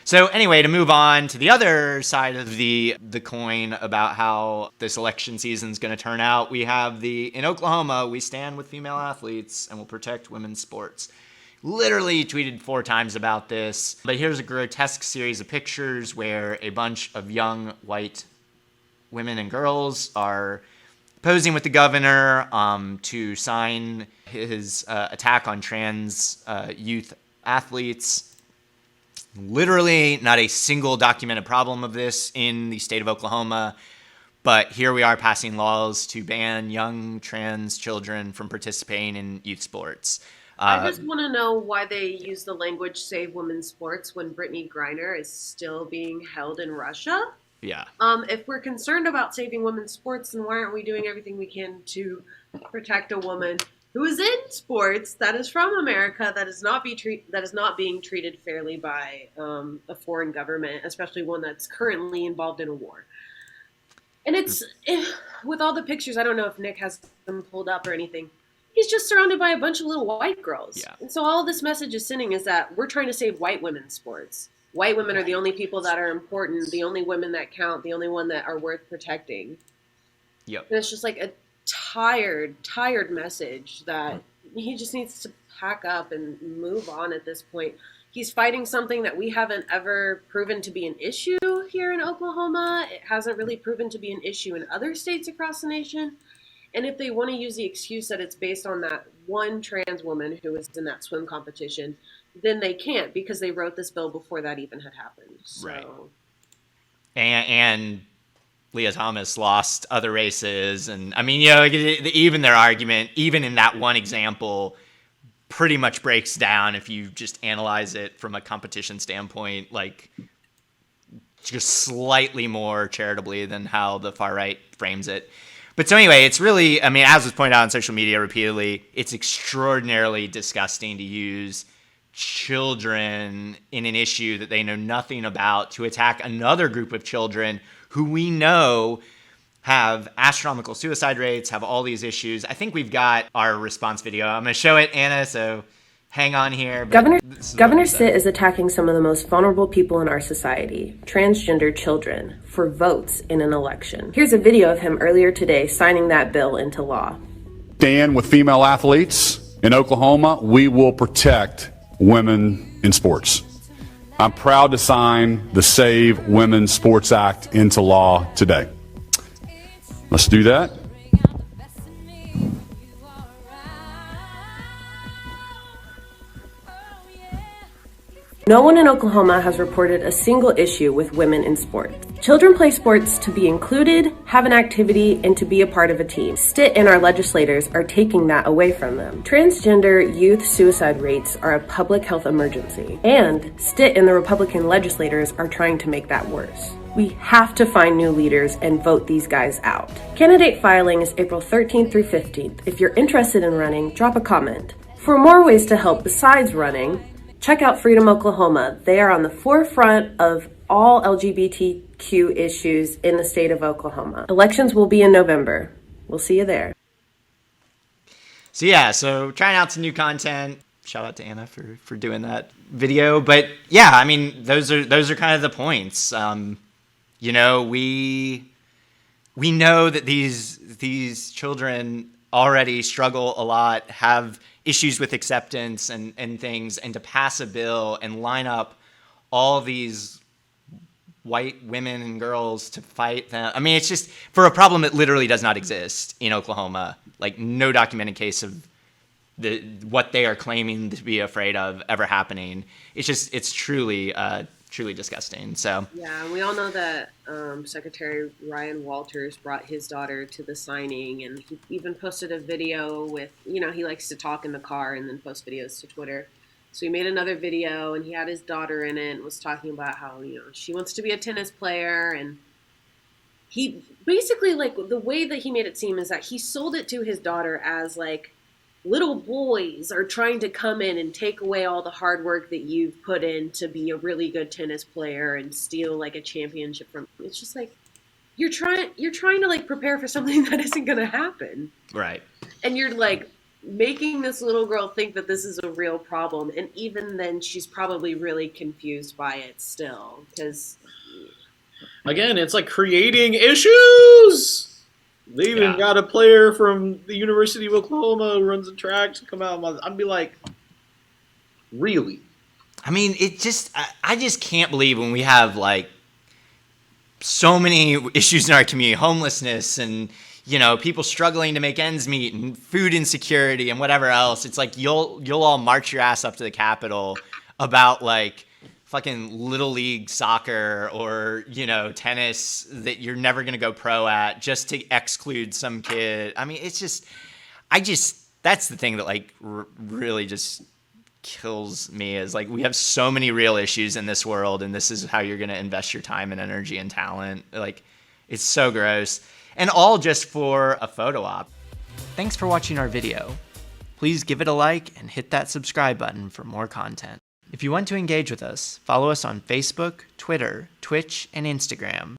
So anyway, to move on to the other side of the coin about how this election season is going to turn out, we have in Oklahoma, we stand with female athletes and will protect women's sports. Literally tweeted 4 times about this, but here's a grotesque series of pictures where a bunch of young white women and girls are posing with the governor to sign his attack on trans youth athletes. Literally not a single documented problem of this in the state of Oklahoma, but here we are passing laws to ban young trans children from participating in youth sports. I just want to know why they use the language "save women's sports" when Brittany Griner is still being held in Russia. Yeah. If we're concerned about saving women's sports, then why aren't we doing everything we can to protect a woman who is in sports, that is from America, that is not being treated fairly by a foreign government, especially one that's currently involved in a war? And with all the pictures, I don't know if Nick has them pulled up or anything. He's just surrounded by a bunch of little white girls. Yeah. And so all this message is sending is that we're trying to save white women's sports. White women are the only people that are important, the only women that count, the only one that are worth protecting. Yep. And it's just like a tired message that he just needs to pack up and move on at this point. He's fighting something that we haven't ever proven to be an issue here in Oklahoma. It hasn't really proven to be an issue in other states across the nation. And if they want to use the excuse that it's based on that one trans woman who was in that swim competition, then they can't, because they wrote this bill before that even had happened. So. Right. And Leah Thomas lost other races. And I mean, even their argument, even in that one example, pretty much breaks down if you just analyze it from a competition standpoint, like just slightly more charitably than how the far right frames it. But so anyway, it's really, I mean, as was pointed out on social media repeatedly, it's extraordinarily disgusting to use children in an issue that they know nothing about to attack another group of children who we know have astronomical suicide rates, have all these issues. I think we've got our response video. I'm going to show it, Anna, so hang on here. Governor Stitt is attacking some of the most vulnerable people in our society, transgender children, for votes in an election. Here's a video of him earlier today signing that bill into law. Stand with female athletes in Oklahoma. We will protect women in sports. I'm proud to sign the Save Women's Sports Act into law today. Let's do that. No one in Oklahoma has reported a single issue with women in sports. Children play sports to be included, have an activity, and to be a part of a team. Stitt and our legislators are taking that away from them. Transgender youth suicide rates are a public health emergency, and Stitt and the Republican legislators are trying to make that worse. We have to find new leaders and vote these guys out. Candidate filing is April 13th through 15th. If you're interested in running, drop a comment. For more ways to help besides running, check out Freedom Oklahoma. They are on the forefront of all LGBTQ issues in the state of Oklahoma. Elections will be in November. We'll see you there. So trying out some new content. Shout out to Anna for doing that video. But yeah, I mean, those are kind of the points. We know that these children already struggle a lot, have issues with acceptance and things, and to pass a bill and line up all these white women and girls to fight them. I mean, it's just for a problem that literally does not exist in Oklahoma, like no documented case of what they are claiming to be afraid of ever happening. It's truly disgusting. So yeah, and we all know that Secretary Ryan Walters brought his daughter to the signing, and he even posted a video with, he likes to talk in the car and then post videos to Twitter. So he made another video, and he had his daughter in it and was talking about how, she wants to be a tennis player. And he basically, like, the way that he made it seem is that he sold it to his daughter as, like, little boys are trying to come in and take away all the hard work that you've put in to be a really good tennis player and steal, like, a championship from. It's just like, you're trying to, like, prepare for something that isn't going to happen. Right. And you're, like, making this little girl think that this is a real problem, and even then she's probably really confused by it still, because Again, it's like creating issues. They even Yeah. got a player from the University of Oklahoma who runs the track to come out. I'd be like, really? I mean, I just can't believe when we have like so many issues in our community, homelessness and, you know, people struggling to make ends meet and food insecurity and whatever else. It's like you'll all march your ass up to the Capitol about like fucking little league soccer or, you know, tennis that you're never going to go pro at just to exclude some kid. I mean, it's just that's the thing that like really just kills me is like we have so many real issues in this world, and this is how you're going to invest your time and energy and talent. Like, it's so gross, and all just for a photo op. Thanks for watching our video. Please give it a like and hit that subscribe button for more content. If you want to engage with us, follow us on Facebook, Twitter, Twitch, and Instagram.